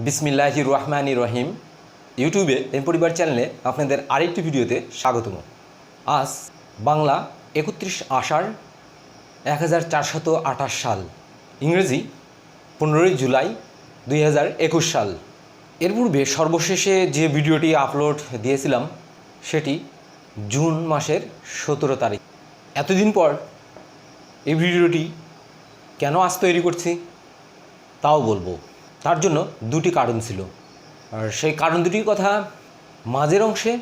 বিসমিল্লাহির রহমানির রহিম। ইউটিউবে এম পরিবার চ্যানেলে আপনাদের আরেকটি ভিডিওতে স্বাগতম। আজ বাংলা ৩১ আষাঢ় ১৪২৮ সাল, ইংরেজি ১৫ জুলাই ২০২১ সাল। এর পূর্বে সর্বশেষে যে ভিডিওটি আপলোড দিয়েছিলাম সেটি জুন মাসের ১৭ তারিখ। এতদিন পর এই ভিডিওটি কেন আজ তৈরি করছি তাও বলবো। তার জন্য দুটি কারণ ছিল, আর সেই কারণ দুটির কথা মাঝের অংশে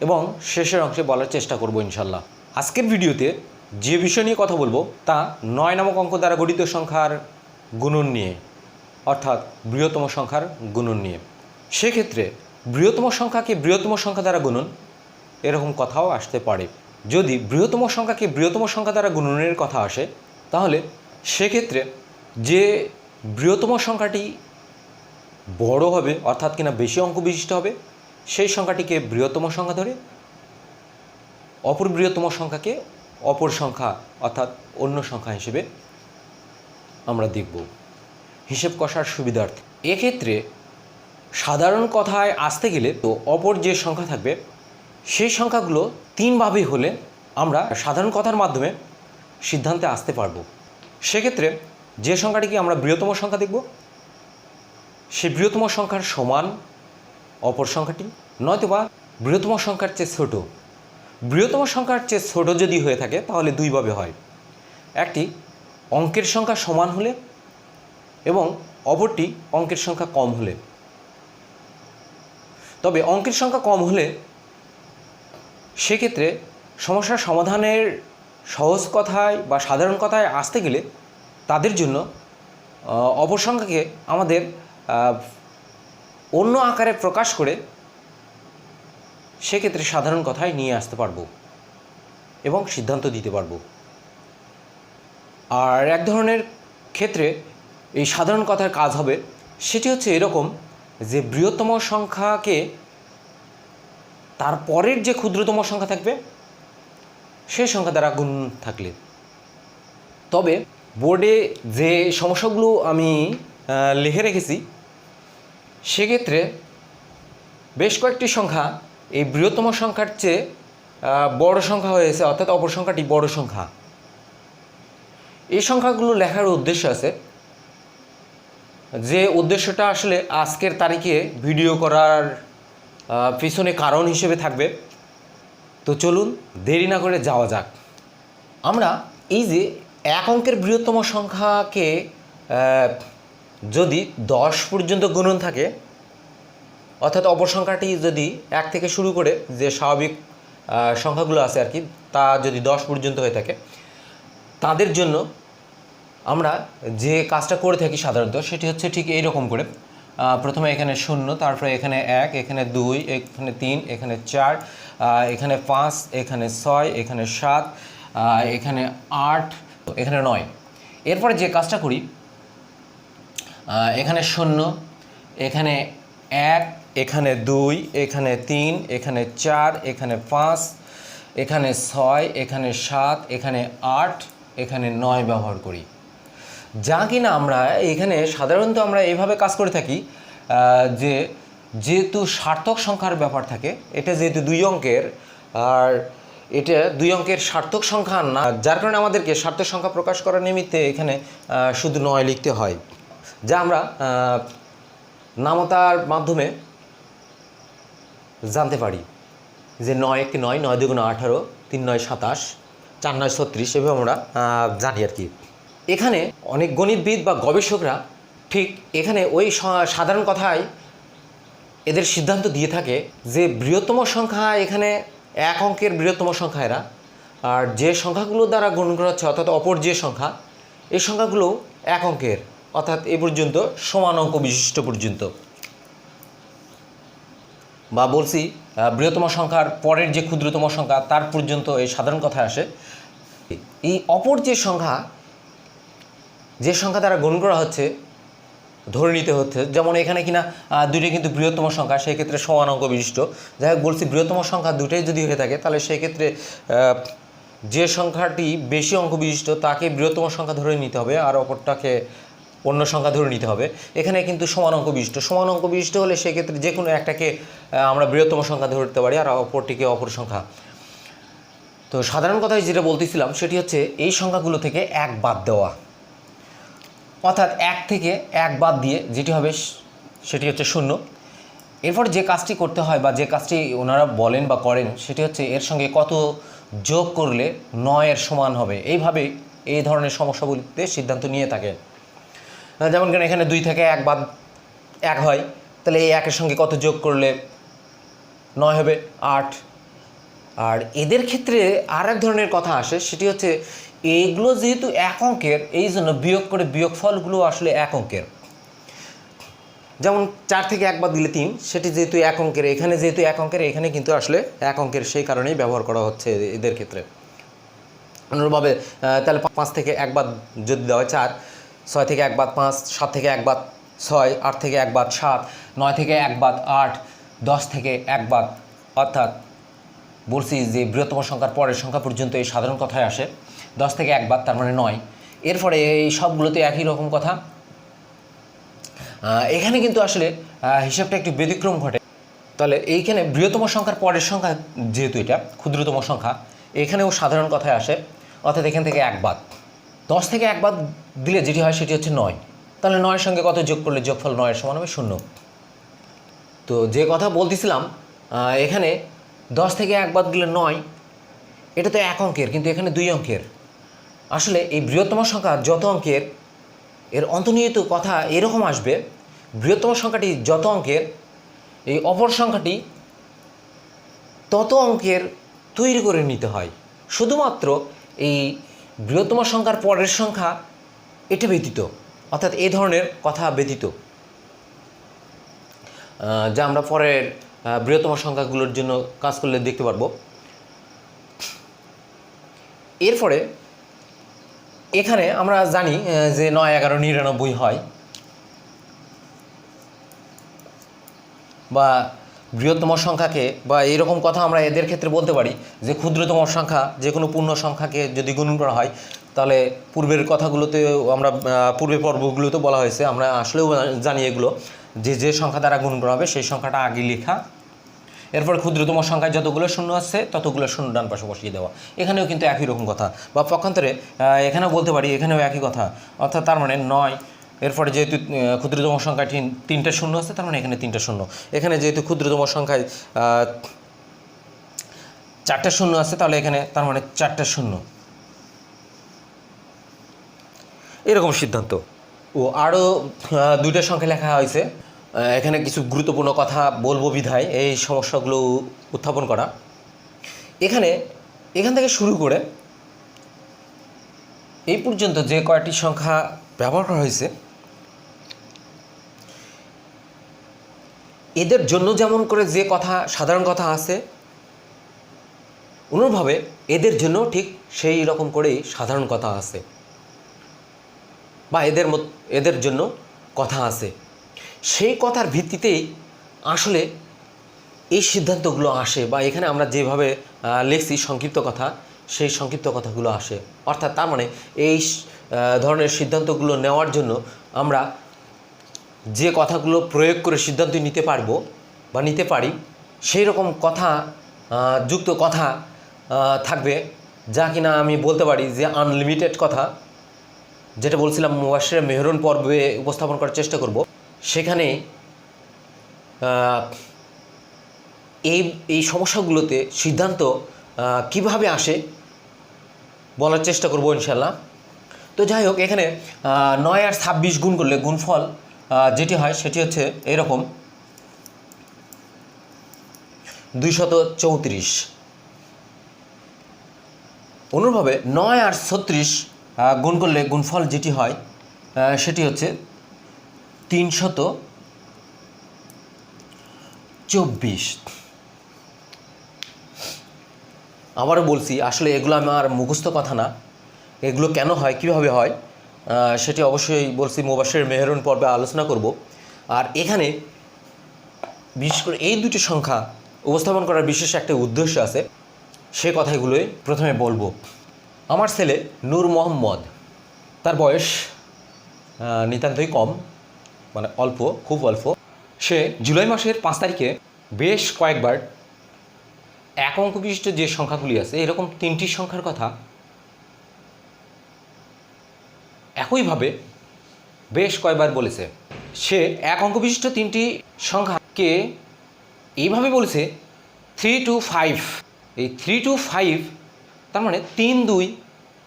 এবং শেষের অংশে বলার চেষ্টা করব ইনশাল্লাহ। আজকের ভিডিওতে যে বিষয় নিয়ে কথা বলবো তা ৯ নামক অঙ্ক দ্বারা গঠিত সংখ্যার গুণন নিয়ে, অর্থাৎ বৃহত্তম সংখ্যার গুণন নিয়ে। সেক্ষেত্রে বৃহত্তম সংখ্যাকে বৃহত্তম সংখ্যা দ্বারা গুণন এরকম কথাও আসতে পারে। যদি বৃহত্তম সংখ্যাকে বৃহত্তম সংখ্যা দ্বারা গুণনের কথা আসে, তাহলে সেক্ষেত্রে যে বৃহত্তম সংখ্যাটি বড় হবে, অর্থাৎ কিনা বেশি অঙ্ক বিশিষ্ট হবে, সেই সংখ্যাটিকে বৃহত্তম সংখ্যা ধরে অপর বৃহত্তম সংখ্যাকে অপর সংখ্যা অর্থাৎ অন্য সংখ্যা হিসেবে আমরা দেখব হিসেব কষার সুবিধার্থে। এক্ষেত্রে সাধারণ কথায় আসতে গেলে তো অপর যে সংখ্যা থাকবে সেই সংখ্যাগুলো তিনভাবে হলে আমরা সাধারণ কথার মাধ্যমে সিদ্ধান্তে আসতে পারব। সেক্ষেত্রে যে সংখ্যাটিকে আমরা বৃহত্তম সংখ্যা দেখব সেই বৃহত্তম সংখ্যার সমান অপর সংখ্যাটি, নয়তোবা বৃহত্তম সংখ্যার চেয়ে ছোট। বৃহত্তম সংখ্যার চেয়ে ছোট যদি হয়ে থাকে তাহলে দুইভাবে হয়, একটি অঙ্কের সংখ্যা সমান হলে এবং অপরটি অঙ্কের সংখ্যা কম হলে। তবে অঙ্কের সংখ্যা কম হলে সেক্ষেত্রে সমস্যার সমাধানের সহজ কথায় বা সাধারণ কথায় আসতে গেলে তাদের জন্য অপর সংখ্যাকে আমাদের অন্য আকারে প্রকাশ করে সেক্ষেত্রে সাধারণ কথায় নিয়ে আসতে পারবো এবং সিদ্ধান্ত দিতে পারবো। আর এক ধরনের ক্ষেত্রে এই সাধারণ কথার কাজ হবে, সেটি হচ্ছে এরকম যে বৃহত্তম সংখ্যাকে তার পরের যে ক্ষুদ্রতম সংখ্যা থাকবে সেই সংখ্যা দ্বারা গুণ থাকলে। তবে বোর্ডে যে সমস্যাগুলো আমি লিখে রেখেছি সেক্ষেত্রে বেশ কয়েকটি সংখ্যা এই বৃহত্তম সংখ্যার চেয়ে বড় সংখ্যা হয়েছে, অর্থাৎ অপর সংখ্যাটি বড় সংখ্যা। এই সংখ্যাগুলো লেখার উদ্দেশ্য আছে, যে উদ্দেশ্যটা আসলে আজকের তারিখে ভিডিও করার পিছনে কারণ হিসেবে থাকবে। তো চলুন দেরি না করে যাওয়া যাক। আমরা এই যে এক অঙ্কের বৃহত্তম সংখ্যাকে যদি 10 পর্যন্ত গুণন থাকে, অর্থাৎ অপর সংখ্যাটি যদি 1 থেকে শুরু করে যে স্বাভাবিক সংখ্যাগুলো আছে আর কি, তা যদি 10 পর্যন্ত হয়ে থাকে, তাদের জন্য আমরা যে কাজটা করে থাকি সাধারণত সেটি হচ্ছে ঠিক এইরকম করে। প্রথমে এখানে 0, তারপরে এখানে 1, এখানে 2, এখানে 3, এখানে 4, এখানে 5, এখানে 6, এখানে 7, এখানে 8, এখানে 9। এরপরে যে কাজটা করি, এখানে 0, এখানে 1, এখানে 2, এখানে 3, এখানে 4, এখানে 5, এখানে 6, এখানে 7, এখানে 8, এখানে 9 ব্যবহার করি। যা কিনা আমরা এখানে সাধারণত আমরা এইভাবে কাজ করে থাকি যে যেহেতু সার্থক সংখ্যার ব্যাপার থাকে, এটা যেহেতু 2 অঙ্কের, আর এটা 2 অঙ্কের সার্থক সংখ্যা না, যার কারণে আমাদেরকে সার্থক সংখ্যা প্রকাশ করার নিমিত্তে এখানে শুধু 9 লিখতে হয়, যা আমরা নামতার মাধ্যমে জানতে পারি যে 9 1 9, 9 2 18, 3 9 27, 4 9 36, এভাবে আমরা জানি আর কি। এখানে অনেক গণিতবিদ বা গবেষকরা ঠিক এখানে ওই সাধারণ কথায় এদের সিদ্ধান্ত দিয়ে থাকে যে বৃহত্তম সংখ্যা এখানে এক অঙ্কের বৃহত্তম সংখ্যা এরা, আর যে সংখ্যাগুলো দ্বারা গুণ করা হচ্ছে অর্থাৎ অপর যে সংখ্যা, এই সংখ্যাগুলো এক অঙ্কের, অর্থাৎ এ পর্যন্ত সমান অঙ্ক বিশিষ্ট পর্যন্ত। বা বলছি বৃহত্তম সংখ্যার পরের যে ক্ষুদ্রতম সংখ্যা তার পর্যন্ত এই সাধারণ কথায় আসে। এই অপর যে সংখ্যা, যে সংখ্যা দ্বারা গুণ করা হচ্ছে ধরে নিতে হচ্ছে, যেমন এখানে কিনা দুইটাই কিন্তু বৃহত্তম সংখ্যা, সেই ক্ষেত্রে সমান অঙ্ক বিশিষ্ট। যাই হোক, বলছি বৃহত্তম সংখ্যা দুটোই যদি হয়ে থাকে তাহলে সেই ক্ষেত্রে যে সংখ্যাটি বেশি অঙ্ক বিশিষ্ট তাকে বৃহত্তম সংখ্যা ধরে নিতে হবে, আর অপরটাকে অন্য সংখ্যা ধরে নিতে হবে। এখানে কিন্তু সমান অঙ্ক বিশিষ্ট হলে সেক্ষেত্রে যে কোনো একটাকে আমরা বৃহত্তম সংখ্যা ধরতে পারি আর অপরটিকে অপর সংখ্যা। তো সাধারণ কথায় যেটা বলতেছিলাম সেটি হচ্ছে এই সংখ্যাগুলো থেকে এক বাদ দেওয়া, অর্থাৎ এক থেকে এক বাদ দিয়ে যেটি হবে সেটি হচ্ছে 0। এরপর যে কাজটি করতে হয় বা যে কাজটি ওনারা বলেন বা করেন সেটি হচ্ছে এর সঙ্গে কত যোগ করলে 9 এর সমান হবে। এইভাবে এই ধরনের সমস্যাগুলিতে সিদ্ধান্ত নিয়ে থাকে। যেমন এখানে 2 থেকে 1 বাদ 1 হয়, তাহলে এই 1-এর সঙ্গে কত যোগ করলে 9 হবে? 8। আর এদের ক্ষেত্রে আর এক ধরনের কথা আসে, সেটি হচ্ছে এইগুলো যেহেতু এক অঙ্কের, এই জন্য বিয়োগ করে বিয়োগফলগুলো আসলে এক অঙ্কের। যেমন 4 থেকে 1 বাদ দিলে 3, সেটি যেহেতু এক অঙ্কের, এখানে যেহেতু এক অঙ্কের, এখানে কিন্তু আসলে এক অঙ্কের, সেই কারণেই ব্যবহার করা হচ্ছে এদের ক্ষেত্রে। অনুরূপভাবে তাহলে 5 থেকে 1 বাদ যদি দেওয়া হয় 4, 6 থেকে 1 বাদ 5, 7 থেকে 1 বাদ 6, 8 থেকে 1 বাদ 7, 9 থেকে 1 বাদ 8, 10 থেকে 1 বাদ, অর্থাৎ বলছি যে বৃহত্তম সংখ্যার পরের সংখ্যা পর্যন্ত এই সাধারণ কথায় আসে। 10 থেকে 1 বাদ তার মানে 9। এরপরে এই সবগুলোতে একই রকম কথা। এখানে কিন্তু আসলে হিসাবটা একটু ব্যতিক্রম ঘটে। তাহলে এইখানে বৃহত্তম সংখ্যার পরের সংখ্যা যেহেতু এটা ক্ষুদ্রতম সংখ্যা, এখানেও সাধারণ কথায় আসে, অর্থাৎ এখান থেকে 1 বাদ। 10 থেকে 1 বাদ দিলে যেটি হয় সেটি হচ্ছে 9। তাহলে 9-এর সঙ্গে কত যোগ করলে যোগফল 9-এর সমান হবে? 0। তো যে কথা বলতেছিলাম, এখানে 10 থেকে 1 বাদ দিলে 9, এটা তো এক অঙ্কের, কিন্তু এখানে 2 অঙ্কের। আসলে এই বৃহত্তম সংখ্যা যত অঙ্কের, এর অন্তর্নিহিত কথা এরকম আসবে, বৃহত্তম সংখ্যাটি যত অঙ্কের, এই অপর সংখ্যাটি তত অঙ্কের তৈরি করে নিতে হয়। শুধুমাত্র এই বৃহত্তম সংখ্যার পরের সংখ্যা এটা ব্যতীত, অর্থাৎ এই ধরনের কথা ব্যতীত, যা আমরা পরের বৃহত্তম সংখ্যাগুলোর জন্য কাজ করলে দেখতে পারবো। এরপরে এখানে আমরা জানি যে 9, 11, 99 হয়, বা বৃহত্তম সংখ্যাকে, বা এইরকম কথা আমরা এদের ক্ষেত্রে বলতে পারি যে ক্ষুদ্রতম সংখ্যা যে কোনো পূর্ণ সংখ্যাকে যদি গুণন করা হয়, তাহলে পূর্বের কথাগুলোতে আমরা পূর্বের পর্বগুলোতে বলা হয়েছে, আমরা আসলেও জানি এগুলো, যে সংখ্যা দ্বারা গুণ করা হবে সেই সংখ্যাটা আগে লেখা, এরপর ক্ষুদ্রতম সংখ্যায় যতগুলো শূন্য আছে ততগুলো শূন্য ডান পাশে বসিয়ে দেওয়া। এখানেও কিন্তু একই রকম কথা, বা পক্ষান্তরে এখানেও বলতে পারি, এখানেও একই কথা, অর্থাৎ তার মানে 9, এরপরে যেহেতু ক্ষুদ্রতম সংখ্যায় 3টা শূন্য আছে, তার মানে এখানে 3টা শূন্য। এখানে যেহেতু ক্ষুদ্রতম সংখ্যায় 4টা শূন্য আছে, তাহলে এখানে তার মানে 4টা শূন্য। এরকম সিদ্ধান্ত। ও আরও 2টা সংখ্যা লেখা হয়েছে। এখানে কিছু গুরুত্বপূর্ণ কথা বলবো বিধায় এই সমস্যাগুলো উত্থাপন করা। এখান থেকে শুরু করে এই পর্যন্ত যে কয়টি সংখ্যা ব্যবহার করা হয়েছে, এদের জন্য যেমন করে যে কথা সাধারণ কথা আছে, অনুরূপভাবে এদের জন্য ঠিক সেই রকম করেই সাধারণ কথা আছে, বা এদের জন্য কথা আছে। সেই কথার ভিত্তিতেই আসলে এই সিদ্ধান্তগুলো আসে, বা এখানে আমরা যেভাবে লিখছি সংক্ষিপ্ত কথা, সেই সংক্ষিপ্ত কথাগুলো আসে। অর্থাৎ তার মানে এই ধরনের সিদ্ধান্তগুলো নেওয়ার জন্য আমরা যে কথাগুলো প্রয়োগ করে সিদ্ধান্ত নিতে পারবো বা নিতে পারি, সেই রকম কথা যুক্ত কথা থাকবে, যা কিনা আমি বলতে পারি যে আনলিমিটেড কথা, যেটা বলছিলাম মুবাশশিরের মেহরুন পর্বে উপস্থাপন করার চেষ্টা করব। সেখানে এই সমস্যাগুলোতে সিদ্ধান্ত কিভাবে আসে বলার চেষ্টা করব ইনশাল্লাহ। তো যাই হোক, এখানে 9 আর 26 গুণ করলে গুণফল যেটি হয় সেটি হচ্ছে এরকম 234। অনুরূপভাবে 9 আর 36 গুণ করলে গুণফল যেটি হয় সেটি হচ্ছে 324। আবারও বলছি, আসলে এগুলো আমার মুখস্থ কথা না, এগুলো কেন হয়, কীভাবে হয়, সেটি অবশ্যই বলছি মুবাশশিরের মেহরুন পর্বে আলোচনা করব। আর এখানে বিশেষ করে এই দুটি সংখ্যা উপস্থাপন করার বিশেষ একটা উদ্দেশ্য আছে, সে কথাগুলোই প্রথমে বলবো। আমার ছেলে নূর মোহাম্মদ, তার বয়স নিতান্তই কম, মানে অল্প, খুব অল্প। সে জুলাই মাসের 5 তারিখে বেশ কয়েকবার এক অঙ্ক বিশিষ্ট যে সংখ্যাগুলি আছে এরকম 3টি সংখ্যার কথা একইভাবে বেশ কয়েকবার বলেছে। সে এক অঙ্ক বিশিষ্ট 3টি সংখ্যাকে এইভাবে বলেছে 3 to 5। এই 3 to 5 তার মানে 3, 2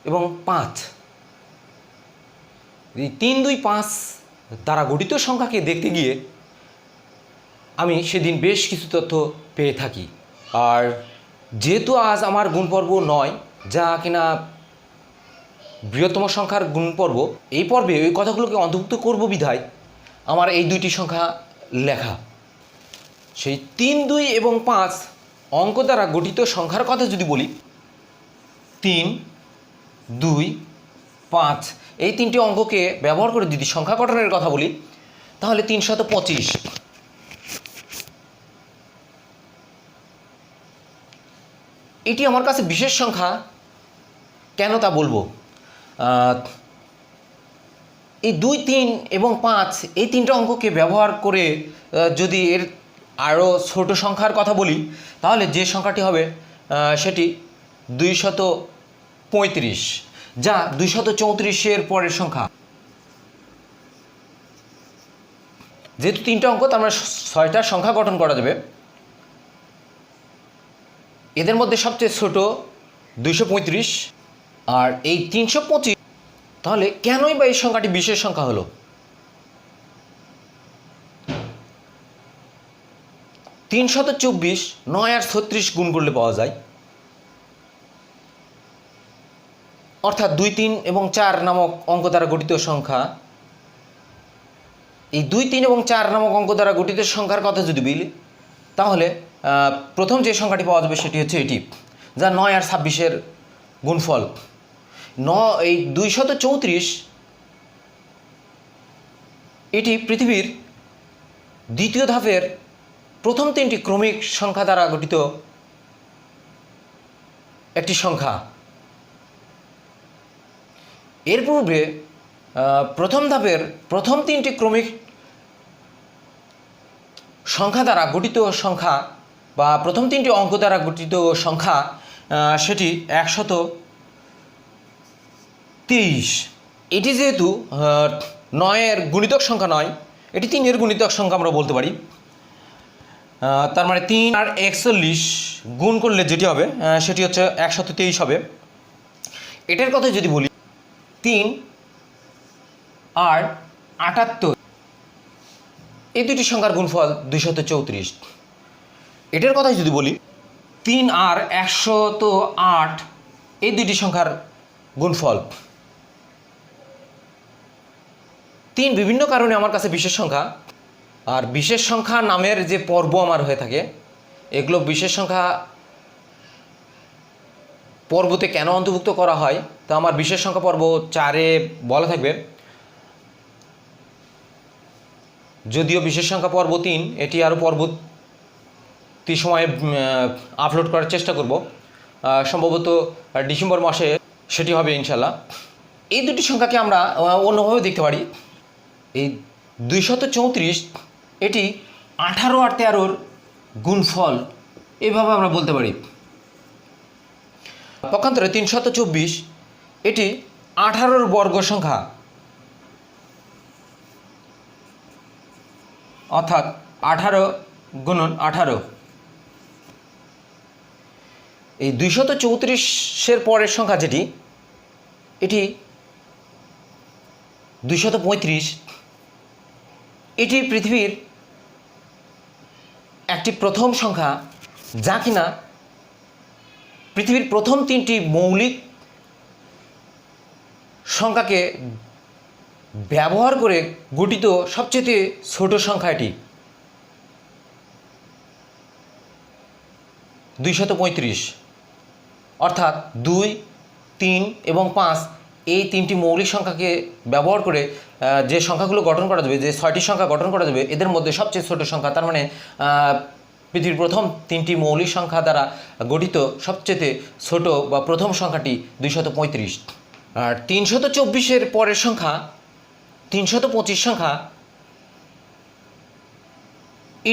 এবং 5। এই 3, 2, 5 দ্বারা গঠিত সংখ্যাকে দেখতে গিয়ে আমি সেদিন বেশ কিছু তথ্য পেয়ে থাকি। আর যেহেতু আজ আমার গুণ পর্ব নয়, যা কিনা বৃহত্তম সংখ্যার গুণ পর্ব, এই পর্বে ওই কথাগুলোকে অন্তর্ভুক্ত করব বিধায় আমার এই 2টি সংখ্যা লেখা। সেই 3, 2 এবং 5 অঙ্ক দ্বারা গঠিত সংখ্যার কথা যদি বলি, 3, 2, 5 এই 3টি অঙ্ককে ব্যবহার করে যদি সংখ্যা গঠনের কথা বলি, তাহলে 325। এটি আমার কাছে বিশেষ সংখ্যা কেন তা বলবো। এই 2, 3 এবং 5 এই 3টা অঙ্ককে ব্যবহার করে যদি এর আরও ছোট সংখ্যার কথা বলি, তাহলে যে সংখ্যাটি হবে সেটি 235, যা 234-এর পরের সংখ্যা। যেহেতু 3টা অঙ্ক, তার মানে 6টা সংখ্যা গঠন করা যাবে। এদের মধ্যে সবচেয়ে ছোট 235, আর এই 325। তাহলে কেনই বা এই সংখ্যাটি বিশেষ সংখ্যা হলো? 324 9 আর 36 গুণ করলে পাওয়া যায়, অর্থাৎ 2, 3 এবং 4 নামক অঙ্ক দ্বারা গঠিত সংখ্যা। এই 2, 3 এবং 4 নামক অঙ্ক দ্বারা গঠিত সংখ্যার কথা যদি বলি, তাহলে প্রথম যে সংখ্যাটি পাওয়া যাবে সেটি হচ্ছে এটি, যা 9 আর 26-এর গুণফল। এই 234 এটি পৃথিবীর দ্বিতীয় ধাপের প্রথম 3টি ক্রমিক সংখ্যা দ্বারা গঠিত একটি সংখ্যা। এর পূর্বে প্রথম ধাপের প্রথম 3টি ক্রমিক সংখ্যা দ্বারা গঠিত সংখ্যা বা প্রথম 3টি অঙ্ক দ্বারা গঠিত সংখ্যা সেটি 123। এটি যেহেতু 9-এর গুণিতক সংখ্যা নয়, এটি 3-এর গুণিতক সংখ্যা আমরা বলতে পারি। তার মানে 3 আর 41 গুণ করলে যেটি হবে সেটি হচ্ছে 123 হবে। এটার কথা যদি বলি, 3 আর 78 এই 2টি সংখ্যার গুণফল 234। এটার কথা যদি বলি, 3 আর 108 এই 2টি সংখ্যার গুণফল। 3 বিভিন্ন কারণে আমার কাছে বিশেষ সংখ্যা। আর বিশেষ সংখ্যা নামের যে পর্ব আমার হয়ে থাকে, এগুলো বিশেষ সংখ্যা পর্বতে কেন অন্তর্ভুক্ত করা হয় তা আমার বিশেষ সংখ্যা পর্ব 4-এ বলা থাকবে। যদিও বিশেষ সংখ্যা পর্ব 3 এটি আরও পরবর্তী সময়ে আপলোড করার চেষ্টা করব, সম্ভবত ডিসেম্বর মাসে সেটি হবে ইনশাল্লাহ। এই 2টি সংখ্যাকে আমরা অন্যভাবে দেখতে পারি। এই 234 এটি 18 আর 13-র গুণফল, এভাবে আমরা বলতে পারি। পক্ষান্তরে 324 এটি 18-র বর্গ সংখ্যা, অর্থাৎ 18 গুণন 18। এই 234-এর পরের সংখ্যা যেটি, এটি 235। এটি পৃথিবীর একটি প্রথম সংখ্যা, যা কিনা পৃথিবীর প্রথম 3টি মৌলিক সংখ্যাকে ব্যবহার করে গঠিত সবচেয়ে ছোট সংখ্যা। এটি 235, অর্থাৎ 2, 3 এবং 5 এই 3টি মৌলিক সংখ্যাকে ব্যবহার করে যে সংখ্যাগুলো গঠন করা যাবে, যে 6টি সংখ্যা গঠন করা যাবে, এদের মধ্যে সবচেয়ে ছোট সংখ্যা, তার মানে পৃথিবীর প্রথম 3টি মৌলিক সংখ্যা দ্বারা গঠিত সবচেয়ে ছোট বা প্রথম সংখ্যাটি 235। আর 324-এর পরের সংখ্যা 325 সংখ্যা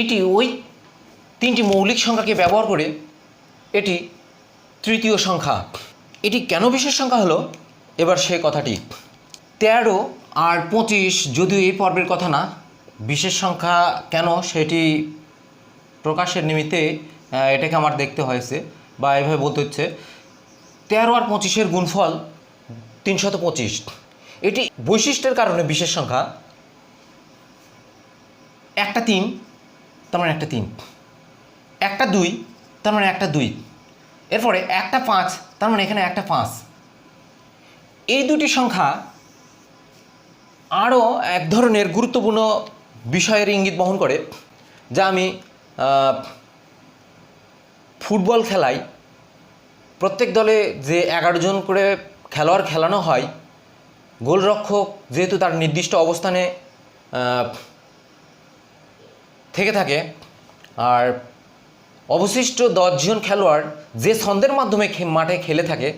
এটি ওই তিনটি মৌলিক সংখ্যাকে ব্যবহার করে এটি তৃতীয় সংখ্যা। এটি কেন বিশেষ সংখ্যা হলো এবার সে কথাটি। 13 আর 25 যদিও এই পর্বের কথা না, বিশেষ সংখ্যা কেন সেটি প্রকাশের নিমিত্তে এটাকে আমার দেখতে হয়েছে বা এভাবে বলতে হচ্ছে। 13 আর 25-এর গুণফল 325। এটি বৈশিষ্ট্যের কারণে বিশেষ সংখ্যা। একটা 3 তার মানে একটা 3, একটা 2 তার মানে একটা 2, এরপরে একটা 5 তার মানে এখানে একটা 5। এই দুটি সংখ্যা আরও এক ধরনের গুরুত্বপূর্ণ বিষয়ের ইঙ্গিত বহন করে, যা আমি ফুটবল খেলায় প্রত্যেক দলে যে 11 জন করে খেলোয়াড় খেলানো হয়, গোলরক্ষক যেহেতু তার নির্দিষ্ট অবস্থানে থেকে থাকে, আর অবশিষ্ট 10 জন খেলোয়াড় যে ছন্দের মাধ্যমে মাঠে খেলে থাকে,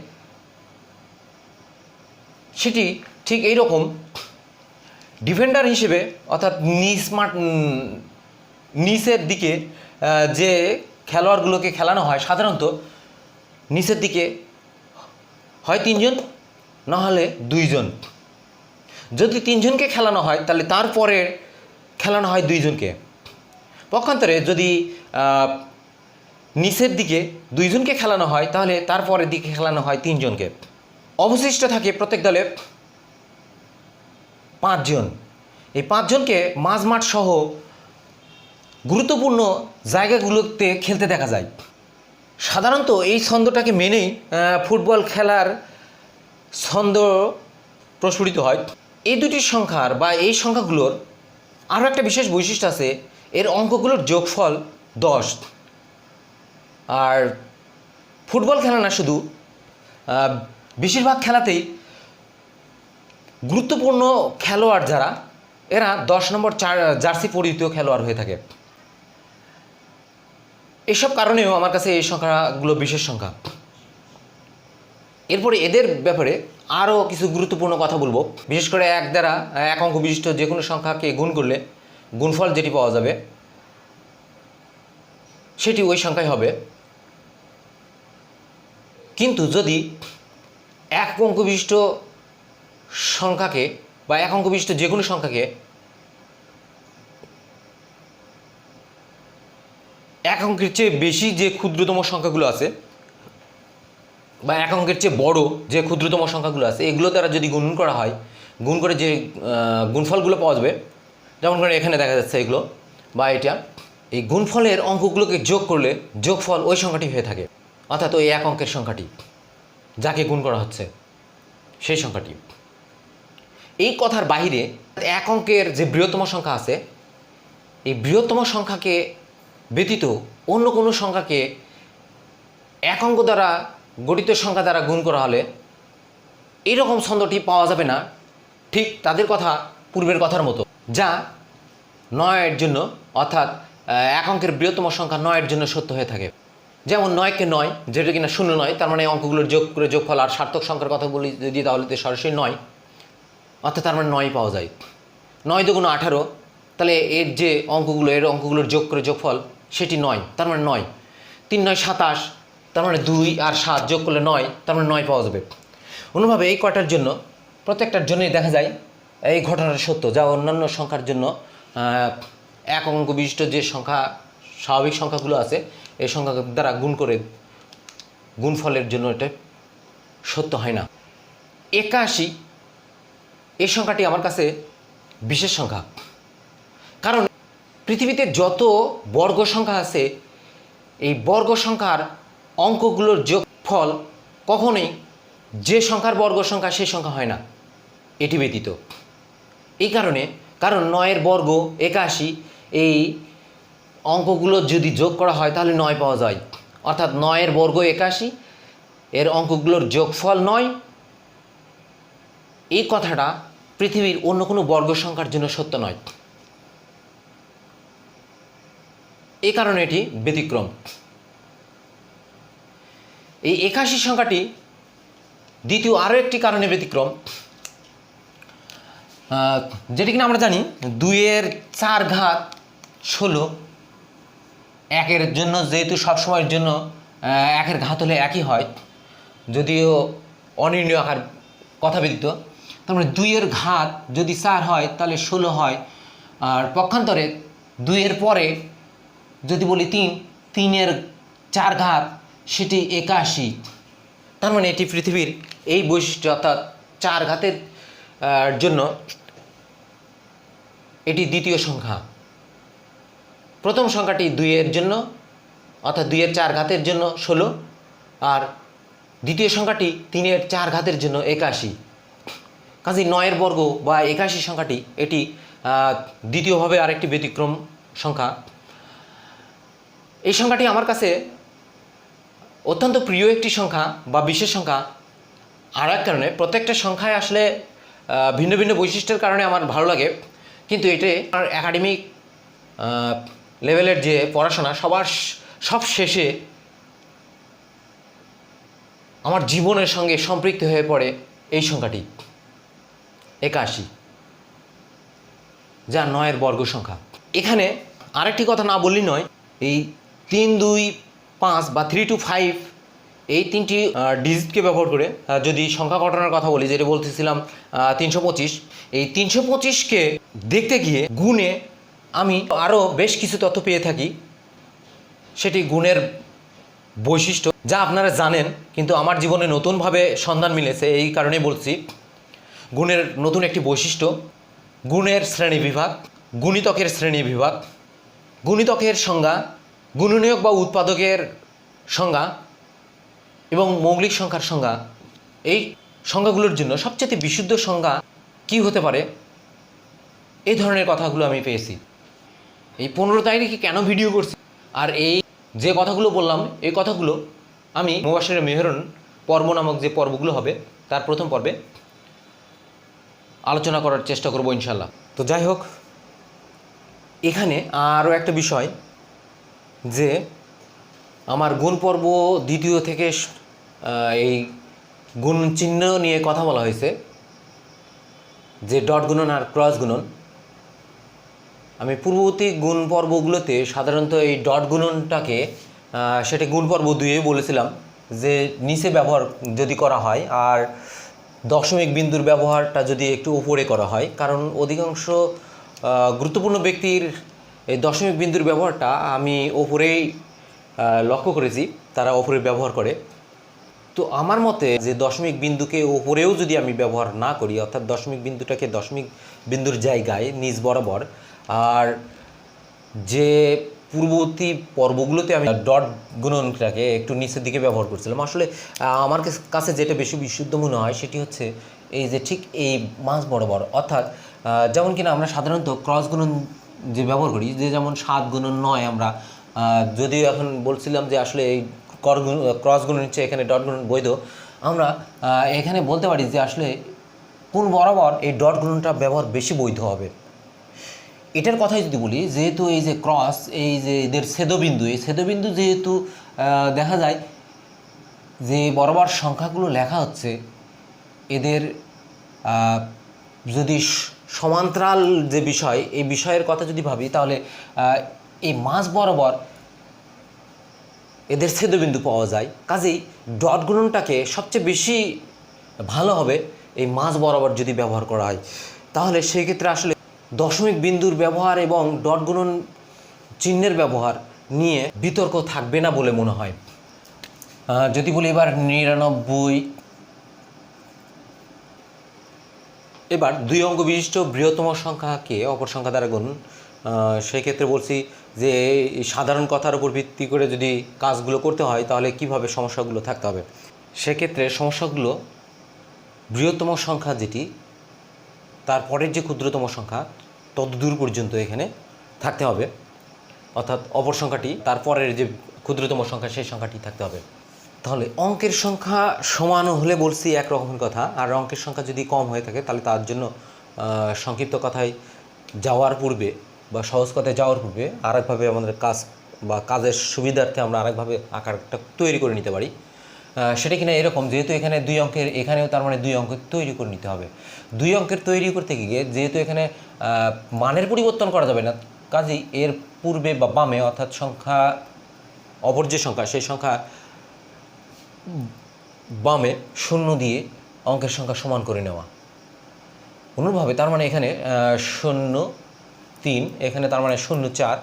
সেটি ঠিক এই রকম ডিফেন্ডার হিসেবে অর্থাৎ নিচের দিকে যে খেলোয়াড়গুলোকে খেলানো হয় সাধারণত নিচের দিকে হয় 3 জন, না হলে 2 জন। যদি 3 জনকে খেলানো হয় তাহলে তারপরে খেলানো হয় 2 জনকে। পক্ষান্তরে যদি নিচের দিকে 2 জনকে খেলানো হয় তাহলে তারপরের দিকে খেলানো হয় 3 জনকে। অবশিষ্ট থাকে প্রত্যেক দলে 5 জন। এই 5 জনকে মাঝমাঠ সহ গুরুত্বপূর্ণ জায়গাগুলোতে খেলতে দেখা যায়। সাধারণত এই ছন্দটাকে মেনেই ফুটবল খেলার ছন্দ প্রস্ফুটিত হয়। এই দুটি সংখ্যার বা এই সংখ্যাগুলোর আরও একটা বিশেষ বৈশিষ্ট্য আছে, এর অঙ্কগুলোর যোগফল 10। আর ফুটবল খেলা না শুধু, বেশিরভাগ খেলাতেই গুরুত্বপূর্ণ খেলোয়াড় যারা, এরা 10 নম্বর জার্সি পরিহিত খেলোয়াড় হয়ে থাকে। এসব কারণেও আমার কাছে এই সংখ্যাগুলো বিশেষ সংখ্যা। এরপরে এদের ব্যাপারে আরও কিছু গুরুত্বপূর্ণ কথা বলবো। বিশেষ করে 1 দ্বারা 1 অঙ্ক বিশিষ্ট যে কোনো সংখ্যাকে গুণ করলে গুণফল যেটি পাওয়া যাবে সেটি ওই সংখ্যাই হবে। কিন্তু যদি 1 অঙ্ক বিশিষ্ট সংখ্যাকে বা 1 অঙ্ক বিশিষ্ট যে কোনো সংখ্যাকে 1 অঙ্কের চেয়ে বেশি যে ক্ষুদ্রতম সংখ্যাগুলো আছে বা 1 অঙ্কের চেয়ে বড় যে ক্ষুদ্রতম সংখ্যাগুলো আছে, এগুলো দ্বারা যদি গুণ করা হয়, গুণ করে যে গুণফলগুলো পাওয়া যাবে, যেমন করে এখানে দেখা যাচ্ছে এগুলো বা এটা, এই গুণফলের অঙ্কগুলোকে যোগ করলে যোগফল ওই সংখ্যাটি হয়ে থাকে, অর্থাৎ ওই 1 অঙ্কের সংখ্যাটি যাকে গুণ করা হচ্ছে সেই সংখ্যাটি। এই কথার বাহিরে 1 অঙ্কের যে বৃহত্তম সংখ্যা আছে, এই বৃহত্তম সংখ্যাকে ব্যতীত অন্য কোনো সংখ্যাকে 1 অঙ্ক দ্বারা গঠিত সংখ্যা দ্বারা গুণ করা হলে এইরকম ছন্দটি পাওয়া যাবে না। ঠিক তাদের কথা পূর্বের কথার মতো, যা 9-এর জন্য, অর্থাৎ 1 অঙ্কের বৃহত্তম সংখ্যা 9-এর জন্য সত্য হয়ে থাকে। যেমন 9-কে 9, যেটা কিনা 0 নয়, তার মানে অঙ্কগুলোর যোগ করে যোগফল, আর সার্থক সংখ্যার কথা বলি যদি তাহলে সরাসরি 9, অর্থাৎ তার মানে 9 পাওয়া যায়। 9 দুগুণ 18, তাহলে এর যে অঙ্কগুলোর যোগ করে যোগফল সেটি 9, তার মানে 9। 3 9 27, তার মানে 2 আর 7 যোগ করলে 9, তার মানে 9 পাওয়া যাবে। অন্যভাবে এই কয়টার জন্য প্রত্যেকটার জন্যই দেখা যায় এই ঘটনাটা সত্য, যা অন্যান্য সংখ্যার জন্য 1 অঙ্ক বিশিষ্ট যে সংখ্যা স্বাভাবিক সংখ্যাগুলো আছে এই সংখ্যা দ্বারা গুণ করে গুণফলের জন্য এটা সত্য হয় না। 81 এই সংখ্যাটি আমার কাছে বিশেষ সংখ্যা, কারণ পৃথিবীতে যত বর্গ সংখ্যা আছে এই বর্গ সংখ্যার অঙ্কগুলোর যোগফল কখনোই যে সংখ্যার বর্গ সংখ্যা সেই সংখ্যা হয় না এটি ব্যতীত। এই কারণে, কারণ 9-এর বর্গ 81, এই অঙ্কগুলো যদি যোগ করা হয় তাহলে 9 পাওয়া যায়, অর্থাৎ 9-এর বর্গ 81, এর অঙ্কগুলোর যোগফল 9। এই কথাটা পৃথিবীর অন্য কোনো বর্গ সংখ্যার জন্য সত্য নয়। এই কারণে এটি ব্যতিক্রম। এই 81 সংখ্যাটি দ্বিতীয় আরও একটি কারণে ব্যতিক্রম। যেটি কিনা আমরা জানি 2-এর 4 ঘাত 16, 1-এর জন্য যেহেতু সবসময়ের জন্য 1-এর ঘাত হলে একই হয়, যদিও অনির্ণীয় আকার কথা ব্যতীত। তার মানে 2-এর ঘাত যদি 4 হয় তাহলে 16 হয়, আর পক্ষান্তরে 2-এর পরে যদি বলি 3-এর 4 ঘাত সেটি 81। তার মানে এটি পৃথিবীর এই বৈশিষ্ট্য, অর্থাৎ 4 ঘাতের জন্য এটি দ্বিতীয় সংখ্যা। প্রথম সংখ্যাটি 2-এর জন্য, অর্থাৎ 2-এর 4 ঘাতের জন্য 16, আর দ্বিতীয় সংখ্যাটি 3-এর 4 ঘাতের জন্য 81। কাজে 9-এর বর্গ বা 81 সংখ্যাটি এটি দ্বিতীয়ভাবে আরেকটি ব্যতিক্রম সংখ্যা। এই সংখ্যাটি আমার কাছে অত্যন্ত প্রিয় একটি সংখ্যা বা বিশেষ সংখ্যা। আর এক কারণে, প্রত্যেকটা সংখ্যায় আসলে ভিন্ন ভিন্ন বৈশিষ্ট্যের কারণে আমার ভালো লাগে, কিন্তু এটি আমার একাডেমিক লেভেলের যে পড়াশোনা সব শেষে আমার জীবনের সঙ্গে সম্পৃক্ত হয়ে পড়ে এই সংখ্যাটি 81, যা 9-এর বর্গ সংখ্যা। এখানে আরেকটি কথা না বললেই নয়, এই 3, 2, 5 বা 3 to 5 এই তিনটি ডিজিটকে ব্যবহার করে যদি সংখ্যা ঘটনার কথা বলি, যেটা বলতেছিলাম 325, এই 325কে দেখতে গিয়ে গুণে আমি আরও বেশ কিছু তথ্য পেয়ে থাকি। সেটি গুণের বৈশিষ্ট্য, যা আপনারা জানেন, কিন্তু আমার জীবনে নতুনভাবে সন্ধান মিলেছে, এই কারণেই বলছি। গুণের নতুন একটি বৈশিষ্ট্য, গুণের শ্রেণীবিভাগ, গুণিতকের শ্রেণীবিভাগ, গুণিতকের সংজ্ঞা, গুণনীয়ক বা উৎপাদকের সংজ্ঞা এবং মৌলিক সংখ্যার সংজ্ঞা। এই সংজ্ঞাগুলোর জন্য সবচেয়ে বিশুদ্ধ সংজ্ঞা কি হতে পারে, এই ধরনের কথাগুলো আমি পেয়েছি। এই 15 তারিখে কেন ভিডিও করছি, আর এই যে কথাগুলো বললাম, এই কথাগুলো আমি মুবাশশির মেহরান পর্ব নামক যে পর্বগুলো হবে তার প্রথম পর্বে আলোচনা করার চেষ্টা করব ইনশাল্লাহ। তো যাই হোক, এখানে আরও একটা বিষয়, যে আমার গুণ পর্ব দ্বিতীয় থেকে এই গুণ চিহ্ন নিয়ে কথা বলা হয়েছে, যে ডট গুণন আর ক্রস গুণন। আমি পূর্ববর্তী গুণ পর্বগুলোতে সাধারণত এই ডট গুণনটাকে সেটা গুণ পর্ব 2-এ বলেছিলাম, যে নিচে ব্যবহার যদি করা হয় আর দশমিক বিন্দুর ব্যবহারটা যদি একটু উপরে করা হয়, কারণ অধিকাংশ গুরুত্বপূর্ণ ব্যক্তির এই দশমিক বিন্দুর ব্যবহারটা আমি ওপরেই লক্ষ্য করেছি, তারা ওপরে ব্যবহার করে। তো আমার মতে যে দশমিক বিন্দুকে ওপরেও যদি আমি ব্যবহার না করি, অর্থাৎ দশমিক বিন্দুটাকে দশমিক বিন্দুর জায়গায় নিচ বরাবর, আর যে পূর্ববর্তী পর্বগুলোতে আমি ডট গুণনটাকে একটু নিচের দিকে ব্যবহার করছিলাম, আসলে আমার কাছে যেটা বেশি বিশুদ্ধ মনে হয় সেটি হচ্ছে এই যে ঠিক এই মাঝ বরাবর, অর্থাৎ যেমন কিনা আমরা সাধারণত ক্রস গুণন যে ব্যবহার করি, যে যেমন 7 গুণন 9 আমরা, যদিও এখন বলছিলাম যে আসলে এই ক্রস গুণন হচ্ছে এখানে ডট গুণন বৈধ, আমরা এখানে বলতে পারি যে আসলে কোন বরাবর এই ডট গুণনটা ব্যবহার বেশি বৈধ হবে। এটার কথাই যদি বলি, যেহেতু এই যে ক্রস, এই যে এদের ছেদবিন্দু, এই ছেদবিন্দু যেহেতু দেখা যায় যে বরাবর সংখ্যাগুলো লেখা হচ্ছে, এদের যদি সমান্তরাল যে বিষয়, এই বিষয়ের কথা যদি ভাবি, তাহলে এই মাঝ বরাবর এদের ছেদবিন্দু পাওয়া যায়। কাজেই ডট গুণনটাকে সবচেয়ে বেশি ভালো হবে এই মাঝ বরাবর যদি ব্যবহার করা হয়, তাহলে সেই ক্ষেত্রে আসলে দশমিক বিন্দুর ব্যবহার এবং ডট গুণন চিহ্নের ব্যবহার নিয়ে বিতর্ক থাকবে না বলে মনে হয়। যদি বলি এবার 99, এবার 2 অঙ্ক বিশিষ্ট বৃহত্তম সংখ্যাকে অপর সংখ্যা দ্বারা গুণ, সেই ক্ষেত্রে বলছি যে সাধারণ কথার উপর ভিত্তি করে যদি কাজগুলো করতে হয়, তাহলে কিভাবে সমস্যাগুলো থাকতে হবে। সেক্ষেত্রে সমস্যাগুলো বৃহত্তম সংখ্যা যেটি, তারপরের যে ক্ষুদ্রতম সংখ্যা ততদূর পর্যন্ত এখানে থাকতে হবে, অর্থাৎ অপর সংখ্যাটি তারপরের যে ক্ষুদ্রতম সংখ্যা সেই সংখ্যাটি থাকতে হবে। তাহলে অঙ্কের সংখ্যা সমান হলে বলছি একরকমের কথা, আর অঙ্কের সংখ্যা যদি কম হয়ে থাকে তাহলে তার জন্য সংক্ষিপ্ত কথায় যাওয়ার পূর্বে বা সহজ কথায় যাওয়ার পূর্বে আরেকভাবে আমাদের কাজ বা কাজের সুবিধার্থে আমরা আরেকভাবে আকারটা তৈরি করে নিতে পারি। সেটা কিনা এরকম, যেহেতু এখানে 2 অঙ্কের, এখানেও তার মানে 2 অঙ্কের তৈরি করে নিতে হবে। 2 অঙ্কের তৈরি করতে গিয়ে যেহেতু এখানে মানের পরিবর্তন করা যাবে না, কাজেই এর পূর্বে বা বামে অর্থাৎ সংখ্যা, অপর যে সংখ্যা সেই সংখ্যা বামে 0 দিয়ে অঙ্কের সংখ্যা সমান করে নেওয়া। অনুরূপভাবে তার মানে এখানে 0 3, এখানে তার মানে 0 4।